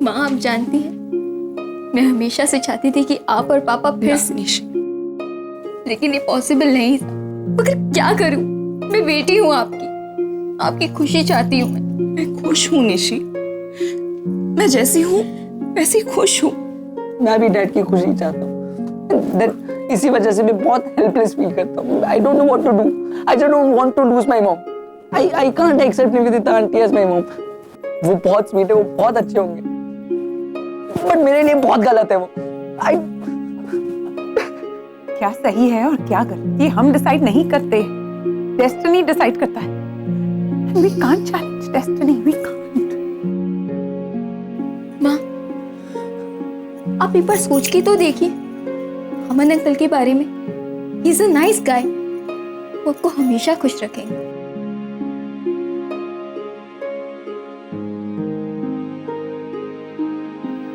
माँ आप जानती हैं, मैं हमेशा से चाहती थी कि आप और पापा फिर से, लेकिन ये पॉसिबल नहीं था। मगर क्या करूं, मैं बेटी हूँ आपकी खुशी चाहती हूँ। मैं खुश हूँ निशी, मैं जैसी हूँ वैसी खुश हूँ। मैं भी डैड की खुशी चाहता हूँ। इसी वजह से मैं बहुत हेल्पलेस फील करता हूँ। I don't know what to do. I just don't want to lose my mom. I can't accept Nivedita aunty as my mom. वो बहुत स्वीट है, वो बहुत अच्छे होंगे, बट मेरे लिए बहुत गलत है वो। क्या सही है और क्या गलत ये हम डिसाइड नहीं करते, डेस्टिनी डिसाइड करता है। We can't challenge destiny, we can't. माँ आप एक बार सोच के तो देखिए अमन अंकल के बारे में। He is a nice guy, वो आपको हमेशा खुश रखेंगे।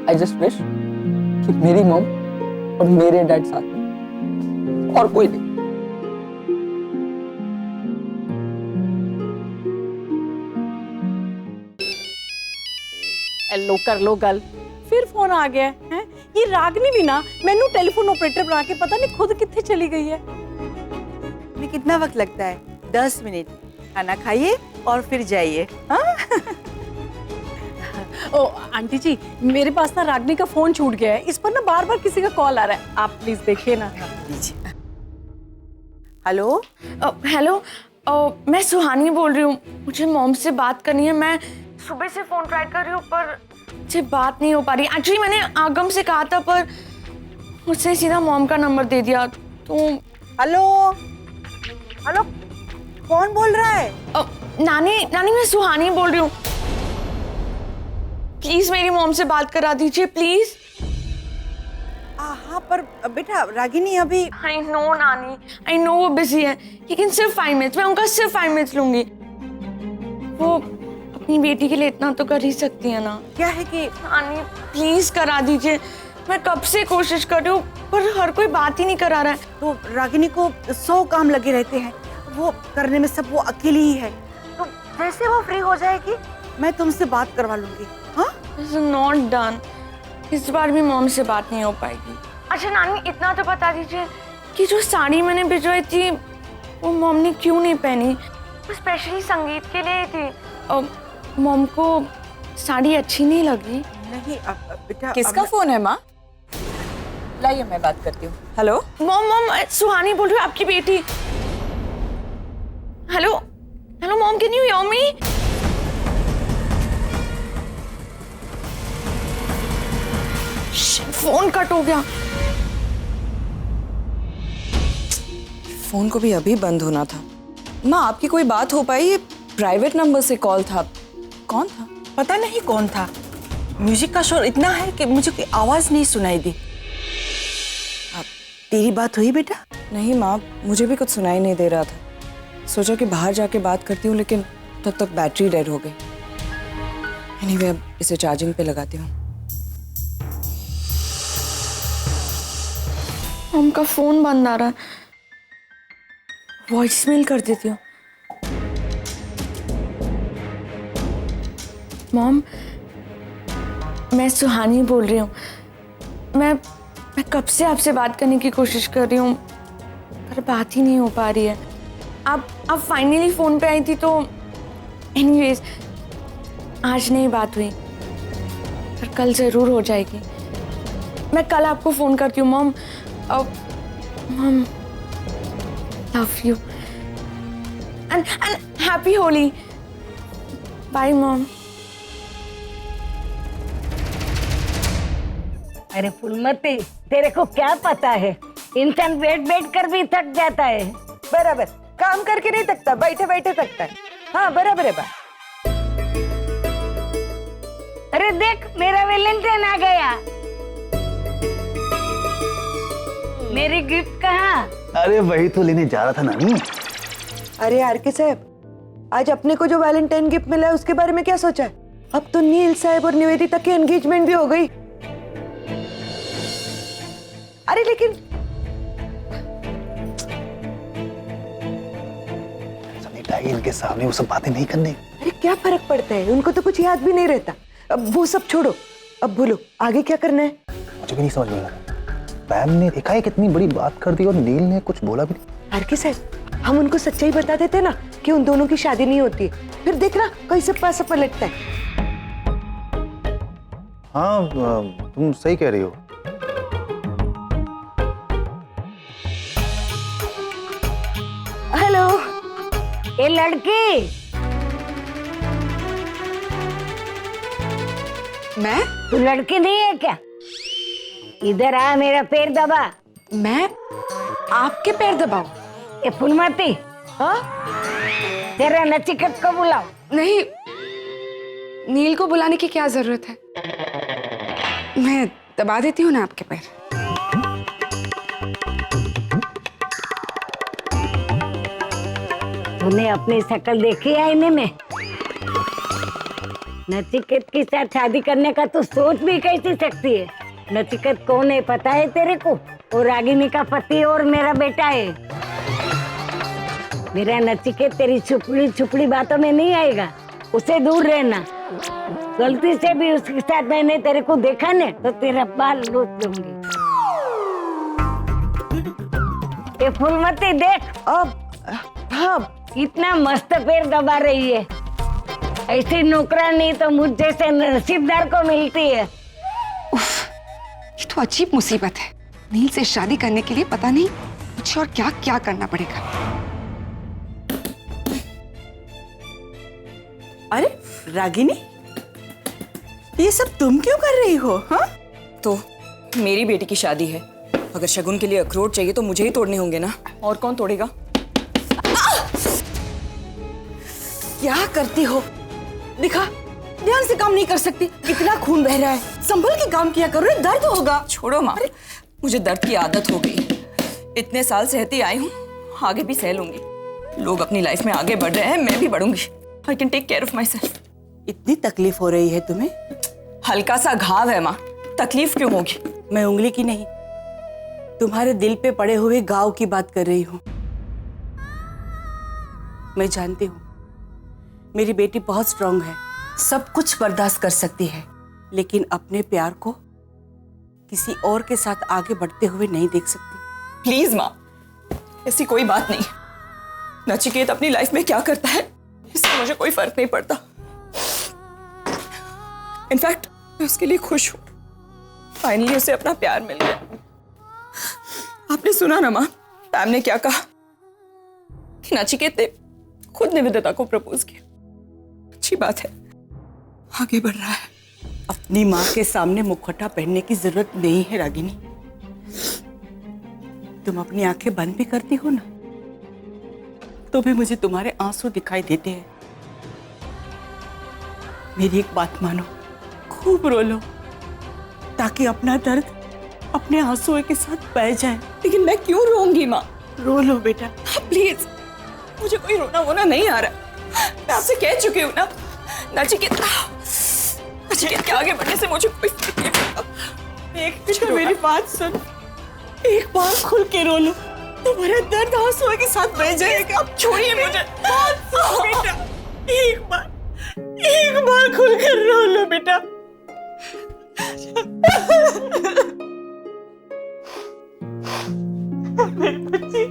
आई जस्ट विश कि मेरी मॉम और मेरे डैड साथ में, और कोई नहीं। लो कर लो गल, फिर फोन आ गया है। ये रागनी भी ना मैनू टेलीफोन ऑपरेटर बना के पता नहीं खुद कितने चली गई है। अभी कितना वक्त लगता है? 10 मिनट। खाना खाइए और फिर जाइए। ओ आंटी जी, मेरे पास ना रागनी का फोन छूट गया है, इस पर ना बार बार किसी का कॉल आ रहा है, आप प्लीज देखिए ना। हेलो, हेलो, मैं सुहानी बोल रही हूँ। मुझे मॉम से बात करनी है। मैं सुबह से फोन ट्राई कर रही हूँ पर मुझे बात नहीं हो पा रही। एक्चुअली मैंने आगम से कहा था पर मुझसे सीधा मॉम का नंबर दे दिया। तो हेलो, हेलो, कौन बोल रहा है? नानी मैं सुहानी बोल रही हूँ। प्लीज मेरी मॉम से बात करा दीजिए प्लीज। हाँ पर बेटा रागिनी अभी। आई नो नानी, आई नो वो बिजी है, लेकिन सिर्फ 5 मिनट, मैं उनका सिर्फ 5 मिनट लूंगी। वो अपनी बेटी के लिए इतना तो कर ही सकती है ना। क्या है कि नानी प्लीज करा दीजिए। मैं कब से कोशिश कर रही हूँ पर हर कोई बात ही नहीं करा रहा है। तो रागिनी को 100 काम लगे रहते हैं, वो करने में सब वो अकेली ही है। तो जैसे वो फ्री हो जाएगी मैं तुमसे बात करवा लूंगी। हाँ, नॉट डन। इस बार भी मॉम से बात नहीं हो पाएगी। अच्छा नानी इतना तो बता दीजिए कि जो साड़ी मैंने भिजवाई थी वो मॉम ने क्यों नहीं पहनी? वो स्पेशली संगीत के लिए थी। मॉम को साड़ी अच्छी नहीं लगी। नहीं अब बेटा। किसका फोन है माँ? लाइए मैं बात करती हूँ। हेलो मॉम सुहानी बोल रही हूँ, आपकी बेटी। Hello hello mom, can you hear me? Phone cut हो गया। फोन को भी अभी बंद होना था। माँ आपकी कोई बात हो पाई? ये प्राइवेट नंबर से कॉल था। कौन था? पता नहीं कौन था। म्यूजिक का शोर इतना है कि मुझे कोई आवाज नहीं सुनाई दी। अब तेरी बात हुई बेटा? नहीं माँ, मुझे भी कुछ सुनाई नहीं दे रहा था। सोचा कि बाहर जाके बात करती हूँ, लेकिन तब तक बैटरी डेड हो गई। एनीवे अब इसे चार्जिंग पे लगाती हूँ। मॉम का फोन बंद आ रहा है, वॉइस मेल कर देती हूँ। मॉम मैं सुहानी बोल रही हूँ। मैं कब से आपसे बात करने की कोशिश कर रही हूँ पर बात ही नहीं हो पा रही है। आप फाइनली फोन पे आई थी तो एनीवेज आज नहीं बात हुई पर कल जरूर हो जाएगी। मैं कल आपको फोन करती हूँ mom. Mom love you and happy Holi. Bye mom. अरे फुलमती, तेरे को क्या पता है, इंसान बैठ बैठ कर भी थक जाता है। बराबर, काम करके नहीं थकता, बैठे बैठे थकता है। हाँ बराबर है बात। अरे देख मेरा वैलेंटाइन आ गया। मेरी गिफ्ट कहाँ? अरे वही तो लेने जा रहा था नानी। अरे आरके साहब, आज अपने को जो वैलेंटाइन गिफ्ट मिला है उसके बारे में क्या सोचा है? अब तो नील साहब और निवेदिता की एंगेजमेंट भी हो गई। अरे लेकिन सनीता, इनके सामने वो सब बातें नहीं करने। अरे क्या फर्क पड़ता है, उनको तो कुछ याद भी नहीं रहता। अब वो सब छोड़ो, अब बोलो आगे क्या करना है? मुझे भी नहीं समझ में आ रहा। पैम ने देखा है कितनी बड़ी बात कर दी और नील ने कुछ बोला भी नहीं। आरके साहब, हम उनको सच्चाई बता देते ना कि उन दोनों की शादी नहीं होती, फिर देखना कैसे पैसा पलटता है। हाँ तुम सही कह रही हो। हेलो, ये लड़की मैं तू लड़की नहीं है क्या? इधर आ, मेरा पैर दबा। मैं आपके पैर दबाऊं? ये फुलमती, हाँ? तेरा नचिकेत को बुलाओ। नहीं, नील को बुलाने की क्या जरूरत है? मैं दबा देती हूँ ना आपके पैर। तूने अपनी शक्ल देखी आईने में? नचिकेत के साथ शादी करने का तू सोच भी कैसे सकती है? नचिकेत कौन है पता है तेरे को? और रागिनी का पति और मेरा बेटा है। मेरा नचिकेत तेरी छुपड़ी छुपड़ी बातों में नहीं आएगा, उसे दूर रहना। गलती से भी उसके साथ मैंने तेरे को देखा ने तो तेरा बाल लूट दूंगी। ये फूलमती देख, अब हाँ, इतना मस्त पैर दबा रही है। ऐसी नौकरानी तो मुझ जैसे नसीबदार को मिलती है। ये तो अजीब मुसीबत है। नील से शादी करने के लिए पता नहीं मुझे और क्या क्या करना पड़ेगा। अरे रागिनी, ये सब तुम क्यों कर रही हो? हाँ, तो मेरी बेटी की शादी है, अगर शगुन के लिए अखरोट चाहिए तो मुझे ही तोड़ने होंगे ना, और कौन तोड़ेगा? क्या करती हो? दिखा, ध्यान से काम नहीं कर सकती, इतना खून बह रहा है, संभल के काम किया करो, दर्द होगा। छोड़ो माँ, मुझे दर्द की आदत हो गई। इतने साल सहती आई हूँ, आगे भी सह लूंगी। लोग अपनी लाइफ में आगे बढ़ रहे हैं, मैं भी बढ़ूंगी। I can take care of myself. इतनी तकलीफ हो रही है तुम्हें? हल्का सा घाव है माँ, तकलीफ क्यों होगी? मैं उंगली की नहीं, तुम्हारे दिल पे पड़े हुए घाव की बात कर रही हूँ। मैं जानती हूँ मेरी बेटी बहुत स्ट्रांग है, सब कुछ बर्दाश्त कर सकती है, लेकिन अपने प्यार को किसी और के साथ आगे बढ़ते हुए नहीं देख सकती। प्लीज माँ, ऐसी कोई बात नहीं। नचिकेत अपनी लाइफ में क्या करता है इससे मुझे कोई फर्क नहीं पड़ता। इनफैक्ट मैं उसके लिए खुश हूँ, फाइनली उसे अपना प्यार मिल गया। आपने सुना ना माँ, पैम ने क्या कहा कि नचिकेत ने खुद निवेदिता को प्रपोज किया। अच्छी बात है, आगे बढ़ रहा है। अपनी माँ के सामने मुखौटा पहनने की जरूरत नहीं है रागिनी। तुम अपनी आंखें बंद भी करती हो ना, तो भी मुझे तुम्हारे आंसू दिखाई देते हैं। मेरी एक बात मानो, खूब रो लो ताकि अपना दर्द अपने आंसुओं के साथ बह जाए। लेकिन मैं क्यों रोऊंगी माँ? रो लो बेटा। प्लीज, मुझे कोई रोना वोना नहीं आ रहा। मैं आपसे कह चुकी हूँ ना, नचिकेत के आगे बढ़ने से मुझे कोई फर्क नहीं पड़ता। एक मेरी बात सुन, एक बार खुल के रो लो, तुम्हारा दर्द आंसुओं के साथ बह जाएगा। आप छोड़िए मुझे। बेटा, एक बार खुल कर रो लो बेटा। मेरी बच्ची।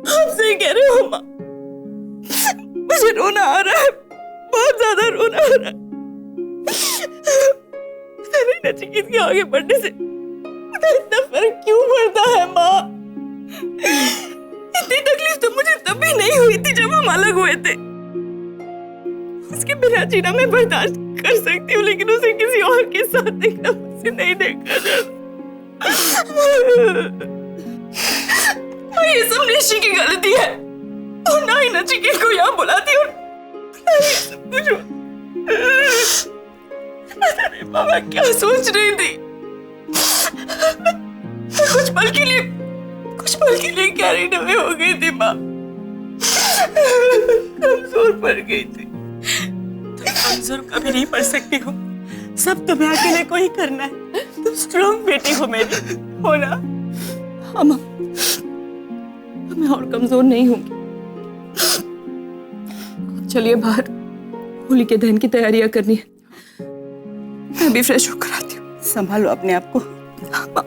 आप सही कह रहे हो माँ, मुझे रोना आ रहा है, बहुत ज्यादा रोना आ रहा है। नचिकेत के आगे बढ़ने से मुझे इतना फर्क क्यों पड़ता है माँ? इतनी तकलीफ तो मुझे तब भी नहीं हुई थी जब हम अलग हुए थे। उसके बिना जीना मैं बर्दाश्त कर सकती हूँ, लेकिन उसे किसी और के साथ देखना मुझसे नहीं देखा जाता। ये सब निशी की गलती है, और ना ही नचिकेत को यहाँ बुलाती और ना ही सब कुछ। अरे बाबा क्या सोच रही थी? कुछ पल के लिए कैरिड अवे हो गई थी माँ, कमजोर पड़ गई थी। तुम कमजोर कभी नहीं पड़ सकती हो, सब तुम्हें अकेले को ही करना है। तुम स्ट्रांग बेटी हो मेरी, हो ना? हाँ माँ, मैं और कमजोर नहीं होंगी। चलिए बाहर होली के दहन की तैयारियां करनी है, मैं भी फ्रेश होकर आती हूँ। संभालो अपने आप को। हाँ माँ।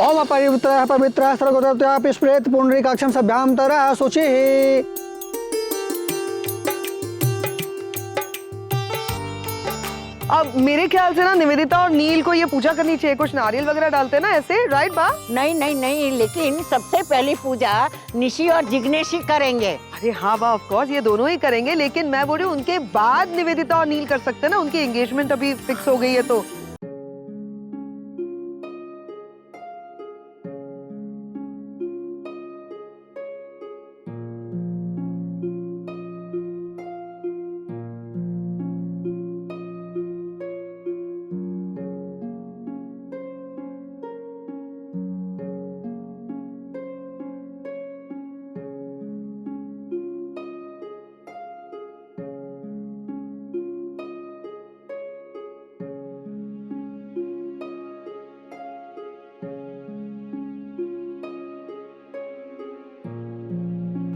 ओम अपरिवृतः पवित्रः सर्वगतः स्मृत पुंडरीकाक्षं सभ्यां तरः शुचिः। अब मेरे ख्याल से ना निवेदिता और नील को ये पूजा करनी चाहिए, कुछ नारियल वगैरह डालते हैं ना ऐसे, राइट बा? नहीं नहीं नहीं, लेकिन सबसे पहली पूजा निशी और जिग्नेश ही करेंगे। अरे हाँ बा, ऑफ कोर्स ये दोनों ही करेंगे, लेकिन मैं बोल रही हूँ उनके बाद निवेदिता और नील कर सकते हैं ना, उनकी एंगेजमेंट अभी फिक्स हो गई है तो।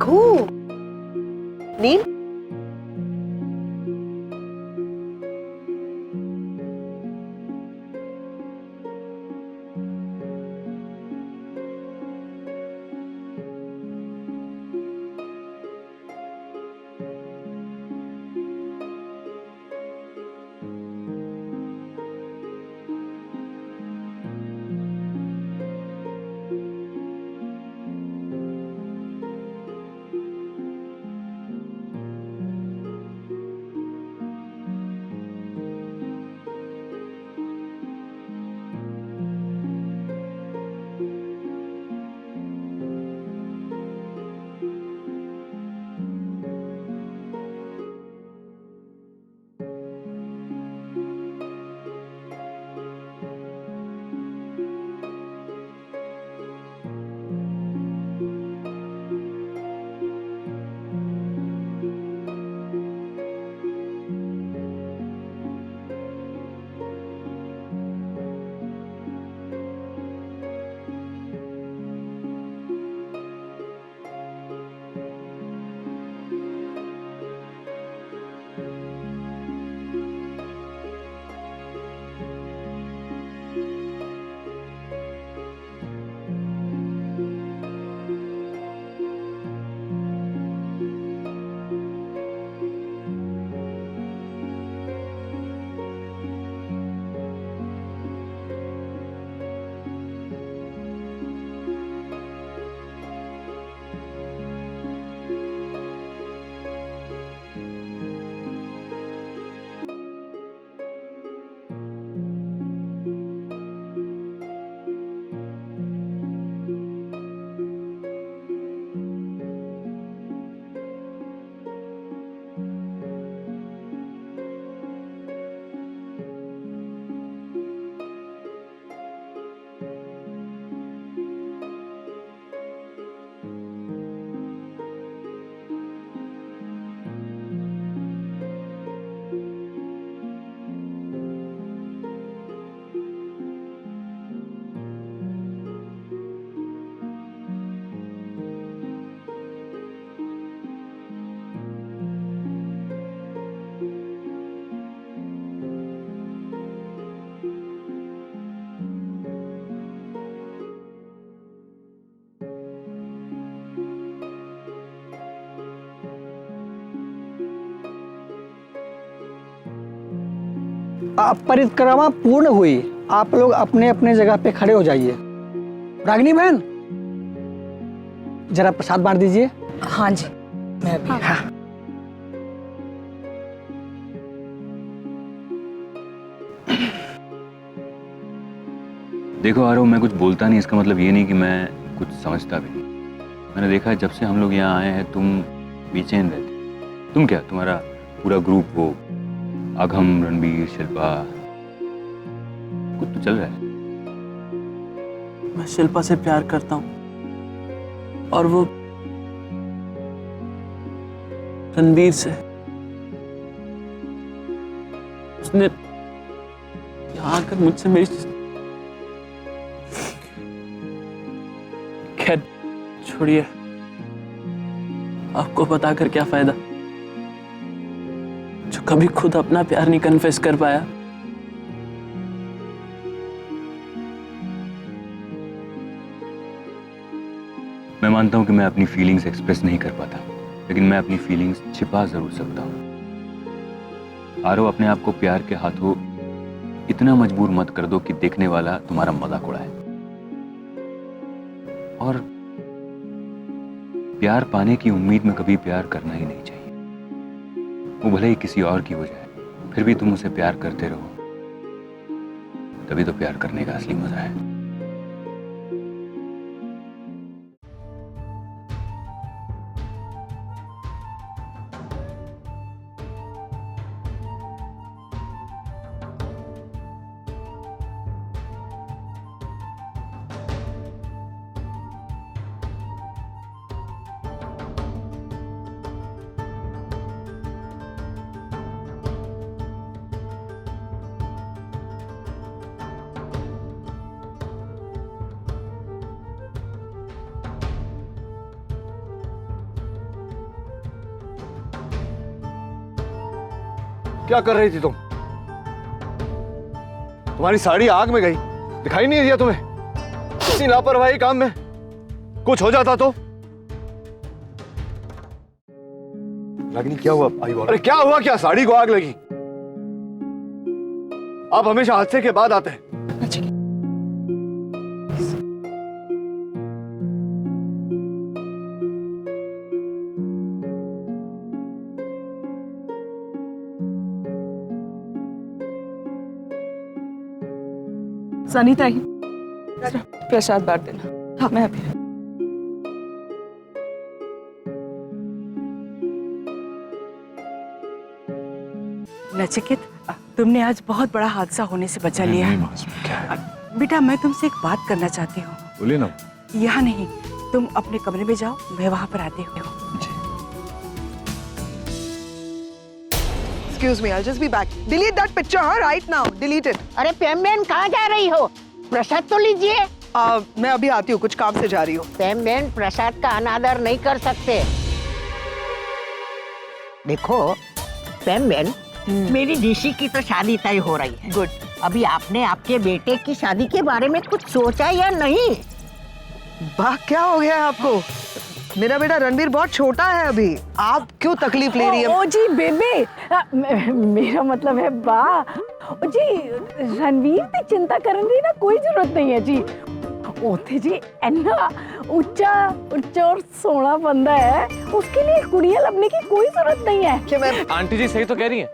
Cool. नील परिक्रमा पूर्ण हुई, आप लोग अपने अपने जगह पे खड़े हो जाइए। रागिनी बहन जरा प्रसाद बांट दीजिए। हाँ जी, मैं भी। हाँ। देखो आरव, मैं कुछ बोलता नहीं इसका मतलब ये नहीं कि मैं कुछ समझता भी नहीं। मैंने देखा है जब से हम लोग यहाँ आए हैं तुम बेचैन रहते। तुम क्या, तुम्हारा पूरा ग्रुप, वो अघम, रणबीर, शिल्पा, कुछ तो चल रहा है। मैं शिल्पा से प्यार करता हूँ और वो रणबीर से। उसने यहाँ आकर मुझसे मेरी खैर छोड़िए, आपको बताकर क्या फायदा, जो कभी खुद अपना प्यार नहीं कन्फेस कर पाया। मैं मानता हूं कि मैं अपनी फीलिंग्स एक्सप्रेस नहीं कर पाता, लेकिन मैं अपनी फीलिंग्स छिपा जरूर सकता हूं। आरो, अपने आप को प्यार के हाथों इतना मजबूर मत कर दो कि देखने वाला तुम्हारा मजाक उड़ाए। और प्यार पाने की उम्मीद में कभी प्यार करना ही नहीं चाहिए। वो भले ही किसी और की हो जाए, फिर भी तुम उसे प्यार करते रहो, तभी तो प्यार करने का असली मजा है। क्या कर रही थी तुम? तुम्हारी साड़ी आग में गई, दिखाई नहीं दिया तुम्हें? इतनी लापरवाही काम में कुछ हो जाता तो? रागिनी क्या हुआ? अरे क्या हुआ? क्या साड़ी को आग लगी? आप हमेशा हादसे के बाद आते हैं। सनीता ही प्रसाद बांट देना। हाँ, मैं अभी। नचिकेत, तुमने आज बहुत बड़ा हादसा होने से बचा लिया है। बेटा, मैं तुमसे एक बात करना चाहती हूँ। बोलिए ना। यहाँ नहीं, तुम अपने कमरे में जाओ, मैं वहां पर आती हूँ। Excuse me, I'll just be back. Delete that picture, huh? Right now. Delete it. अरे पैम बहन कहाँ जा रही हो? प्रसाद तो लीजिए। मैं अभी आती हूँ, कुछ काम से जा रही हूँ। पैम बहन प्रसाद का अनादर नहीं कर सकते। देखो पैम बहन, मेरी ऋषि की तो शादी तय हो रही है। गुड। अभी आपने आपके बेटे की शादी के बारे में कुछ सोचा या नहीं? वाह, क्या हो गया है आपको? मेरा बेटा रणबीर बहुत छोटा है अभी, आप क्यों तकलीफ ले रही है? ओ जी बेबे, मेरा मतलब है बा। ओ जी रणवीर की चिंता करने की ना कोई जरूरत नहीं है जी। ओथे जी इन्ना ऊंचा और सोना बंदा है, उसके लिए कुड़िया लभने की कोई जरूरत नहीं है। कि मैं आंटी जी सही तो कह रही हैं।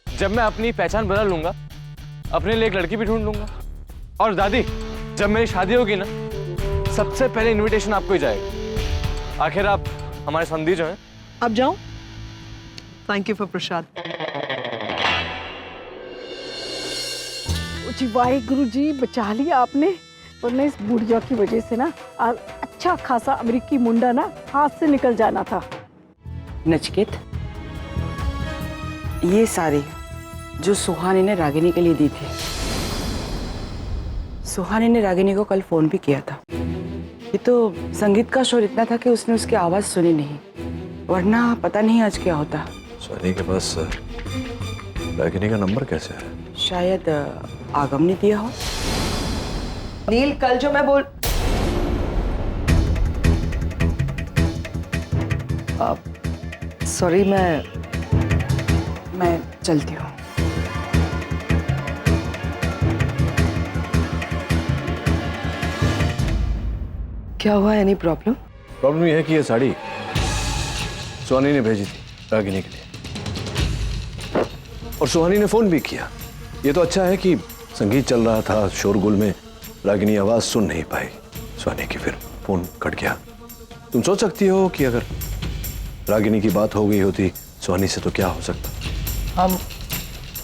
जब मैं अपनी पहचान बदल लूंगा, अपने लिए एक लड़की भी ढूंढ लूंगा। और दादी, जब मेरी शादी होगी ना, सबसे पहले इनविटेशन आपको ही जाएगा। आखिर आप हमारे संधी जो हैं। अब जाऊं? थैंक यू फॉर प्रसाद। जी वाहिगुरु जी, बचा लिया आपने, वरना इस बुढ़िया की वजह से ना अच्छा खासा अमेरिकी मुंडा ना हाथ से निकल जाना था। नचिकेत, ये साड़ी जो सुहानी ने रागिनी के लिए दी थी, सुहानी ने रागिनी को कल फोन भी किया था। ये तो संगीत का शोर इतना था कि उसने उसकी आवाज सुनी नहीं, वरना पता नहीं आज क्या होता। सोनी के पास रागिनी का नंबर कैसे है? शायद आगम ने दिया हो। नील, कल जो मैं बोल सॉरी, मैं चलती हूँ। क्या हुआ? Any problem? प्रॉब्लम ये है कि ये साड़ी सोनी ने भेजी थी रागिनी के लिए, और सुहानी ने फोन भी किया। ये तो अच्छा है कि संगीत चल रहा था, शोरगुल में रागिनी आवाज सुन नहीं पाई सुहानी की, फिर फोन कट गया। तुम सोच सकती हो कि अगर रागिनी की बात हो गई होती सुहानी से तो क्या हो सकता।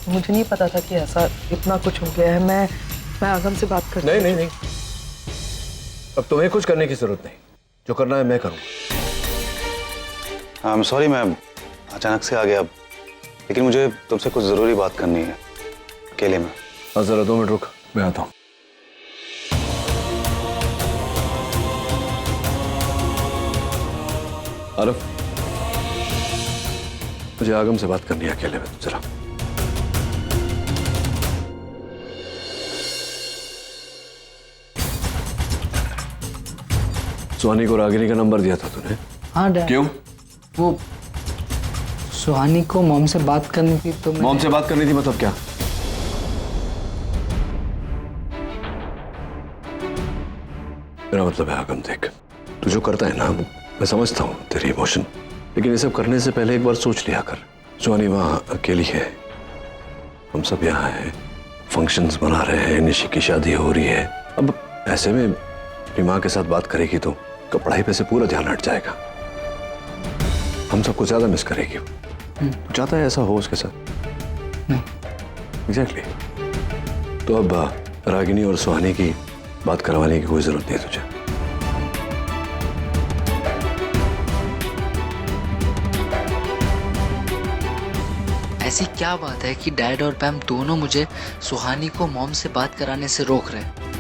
मुझे नहीं पता था कि ऐसा इतना कुछ हो गया है। मैं आगम से बात करती नहीं नहीं नहीं, अब तुम्हें कुछ करने की जरूरत नहीं, जो करना है मैं करूंगा। आई एम सॉरी, मैं अचानक से आ गया अब, लेकिन मुझे तुमसे कुछ जरूरी बात करनी है अकेले में। हाँ जरा 2 मिनट रुक, मैं आता हूँ। आरफ, मुझे आगम से बात करनी है अकेले में, जरा। सुहानी को रागिनी का नंबर दिया था तूने? हाँ डैड। क्यों? वो सुहानी को मॉम से बात करनी थी तो मॉम से बात करनी थी मतलब क्या? मेरा मतलब है आगम, देख तू जो करता है ना, मैं समझता हूँ तेरी इमोशन, लेकिन ये सब करने से पहले एक बार सोच लिया कर। सुहानी वहाँ अकेली है, हम सब यहाँ हैं, फंक्शंस मना रहे हैं, निशी की शादी हो रही है। अब ऐसे में अपनी माँ के साथ बात करेगी तो पढ़ाई पे से पूरा ध्यान हट जाएगा, हम सबको ज्यादा मिस करेगी। तू चाहता है ऐसा हो उसके साथ? नहीं। एग्जैक्टली। तो अब रागिनी और सुहानी की बात करवाने की कोई जरूरत नहीं है तुझे। ऐसी क्या बात है कि डैड और पैम दोनों मुझे सुहानी को मॉम से बात कराने से रोक रहे हैं?